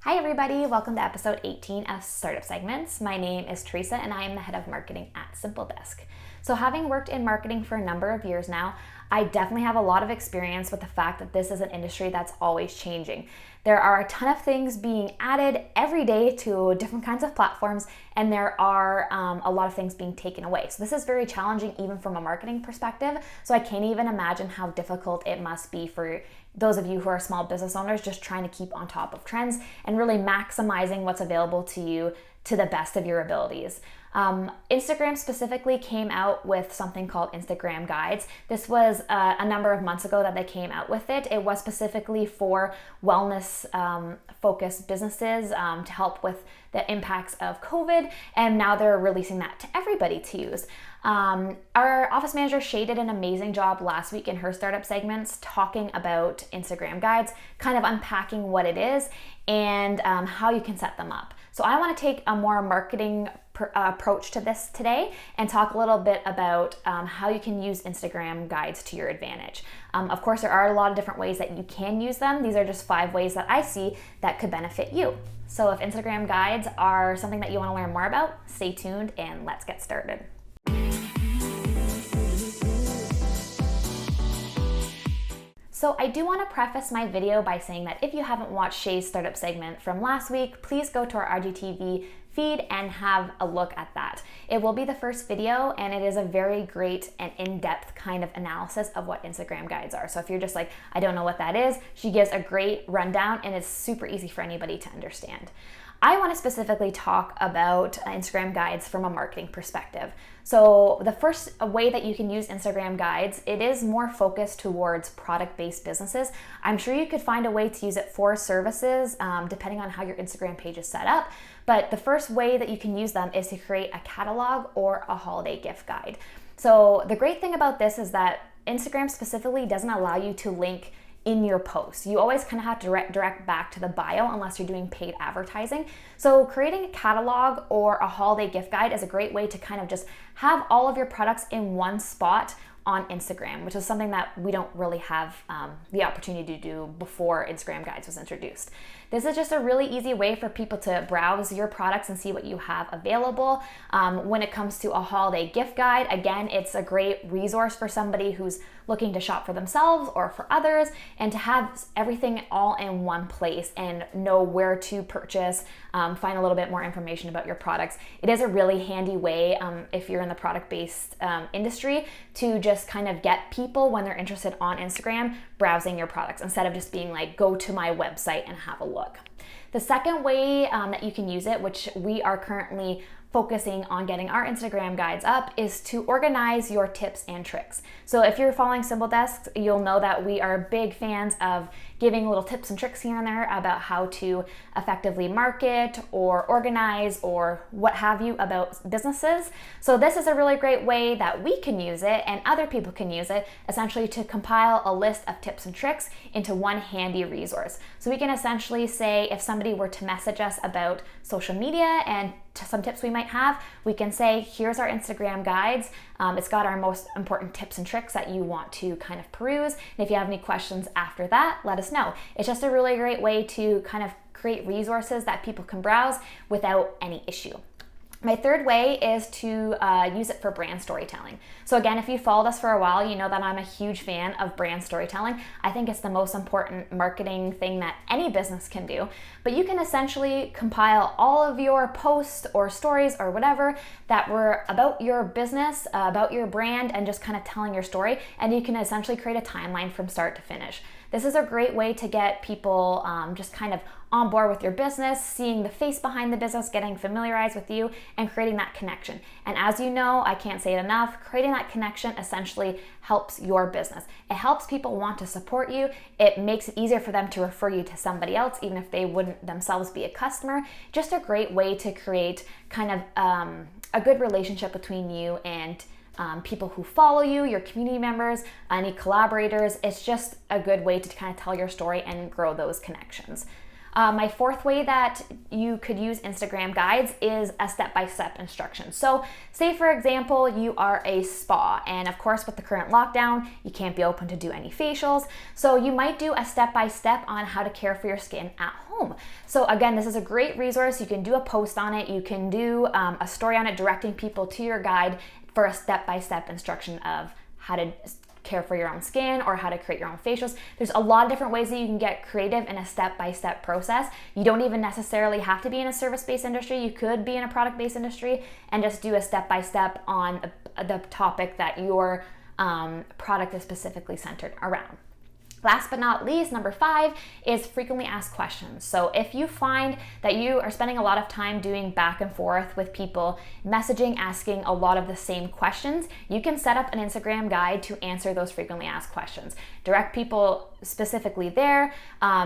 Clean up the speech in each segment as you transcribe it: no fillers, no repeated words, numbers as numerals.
Hi everybody, welcome to episode 18 of Startup Segments. My name is Theresa and I am the head of marketing at SimpleDesk. So having worked in marketing for a number of years now, I definitely have a lot of experience with the fact that this is an industry that's always changing. There are a ton of things being added every day to different kinds of platforms, and there are a lot of things being taken away. So this is very challenging even from a marketing perspective. So I can't even imagine how difficult it must be for those of you who are small business owners just trying to keep on top of trends and really maximizing what's available to you to the best of your abilities. Instagram specifically came out with something called Instagram Guides. This was a number of months ago that they came out with it. It was specifically for wellness focused businesses to help with the impacts of COVID, and now they're releasing that to everybody to use. Our office manager Shay did an amazing job last week in her startup segments talking about Instagram Guides, kind of unpacking what it is and how you can set them up. So I want to take a more marketing approach to this today and talk a little bit about how you can use Instagram Guides to your advantage. Of course, there are a lot of different ways that you can use them. These are just 5 ways that I see that could benefit you. So if Instagram Guides are something that you want to learn more about, stay tuned and let's get started. So I do want to preface my video by saying that if you haven't watched Shay's startup segment from last week, please go to our IGTV feed and have a look at that. It will be the first video and it is a very great and in-depth kind of analysis of what Instagram Guides are. So if you're just like, I don't know what that is, she gives a great rundown and it's super easy for anybody to understand. I want to specifically talk about Instagram Guides from a marketing perspective. So the first way that you can use Instagram Guides, it is more focused towards product-based businesses. I'm sure you could find a way to use it for services, depending on how your Instagram page is set up. But the first way that you can use them is to create a catalog or a holiday gift guide. So the great thing about this is that Instagram specifically doesn't allow you to link in your posts. You always kind of have to direct back to the bio unless you're doing paid advertising. So creating a catalog or a holiday gift guide is a great way to kind of just have all of your products in one spot on Instagram, which is something that we don't really have the opportunity to do before Instagram Guides was introduced. This is just a really easy way for people to browse your products and see what you have available. When it comes to a holiday gift guide, again, it's a great resource for somebody who's looking to shop for themselves or for others, and to have everything all in one place and know where to purchase, find a little bit more information about your products. It is a really handy way if you're in the product-based industry to just kind of get people when they're interested on Instagram browsing your products instead of just being like, go to my website and have a look. The second way that you can use it, which we are currently focusing on getting our Instagram guides up, is to organize your tips and tricks. So if you're following SimpleDesk, you'll know that we are big fans of giving little tips and tricks here and there about how to effectively market or organize or what have you about businesses. So this is a really great way that we can use it and other people can use it, essentially to compile a list of tips and tricks into one handy resource. So we can essentially say, if somebody were to message us about social media and some tips we might have, we can say, here's our Instagram guides. It's got our most important tips and tricks that you want to kind of peruse. And if you have any questions after that, let us know. It's just a really great way to kind of create resources that people can browse without any issue. My third way is to use it for brand storytelling. So again, if you followed us for a while, you know that I'm a huge fan of brand storytelling. I think it's the most important marketing thing that any business can do. But you can essentially compile all of your posts or stories or whatever that were about your business, about your brand, and just kind of telling your story. And you can essentially create a timeline from start to finish. This is a great way to get people just kind of on board with your business, seeing the face behind the business, getting familiarized with you, and creating that connection. And as you know, I can't say it enough, creating that connection essentially helps your business. It helps people want to support you. It makes it easier for them to refer you to somebody else, even if they wouldn't themselves be a customer. Just a great way to create kind of a good relationship between you and people who follow you, your community members, any collaborators. It's just a good way to kind of tell your story and grow those connections. My fourth way that you could use Instagram guides is a step-by-step instruction. So say for example, you are a spa, and of course with the current lockdown, you can't be open to do any facials. So you might do a step-by-step on how to care for your skin at home. So again, this is a great resource. You can do a post on it. You can do a story on it directing people to your guide for a step-by-step instruction of how to care for your own skin or how to create your own facials. There's a lot of different ways that you can get creative in a step-by-step process. You don't even necessarily have to be in a service-based industry. You could be in a product-based industry and just do a step-by-step on the topic that your product is specifically centered around. Last but not least, number 5 is frequently asked questions. So if you find that you are spending a lot of time doing back and forth with people, messaging, asking a lot of the same questions, you can set up an Instagram guide to answer those frequently asked questions. Direct people specifically there,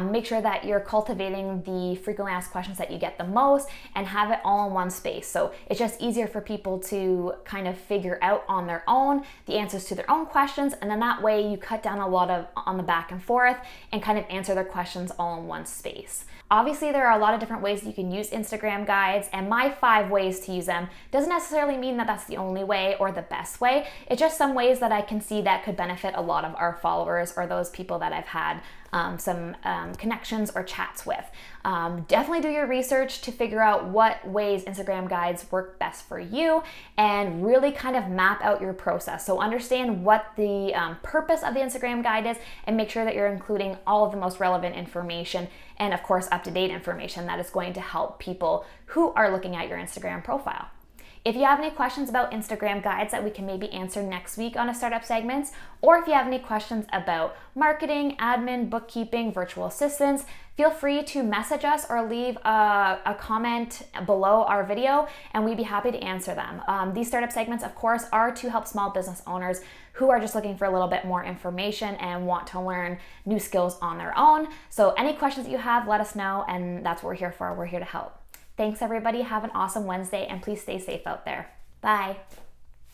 make sure that you're cultivating the frequently asked questions that you get the most and have it all in one space. So it's just easier for people to kind of figure out on their own the answers to their own questions, and then that way you cut down a lot on the back and forth and kind of answer their questions all in one space. Obviously, there are a lot of different ways you can use Instagram guides, and my 5 ways to use them doesn't necessarily mean that that's the only way or the best way. It's just some ways that I can see that could benefit a lot of our followers or those people that I've had some connections or chats with. Definitely do your research to figure out what ways Instagram guides work best for you and really kind of map out your process. So understand what the purpose of the Instagram guide is and make sure that you're including all of the most relevant information and of course up-to-date information that is going to help people who are looking at your Instagram profile. If you have any questions about Instagram guides that we can maybe answer next week on a startup segments, or if you have any questions about marketing, admin, bookkeeping, virtual assistants, feel free to message us or leave a comment below our video and we'd be happy to answer them. These startup segments, of course, are to help small business owners who are just looking for a little bit more information and want to learn new skills on their own. So any questions that you have, let us know, and that's what we're here for. We're here to help. Thanks everybody, have an awesome Wednesday, and please stay safe out there. Bye.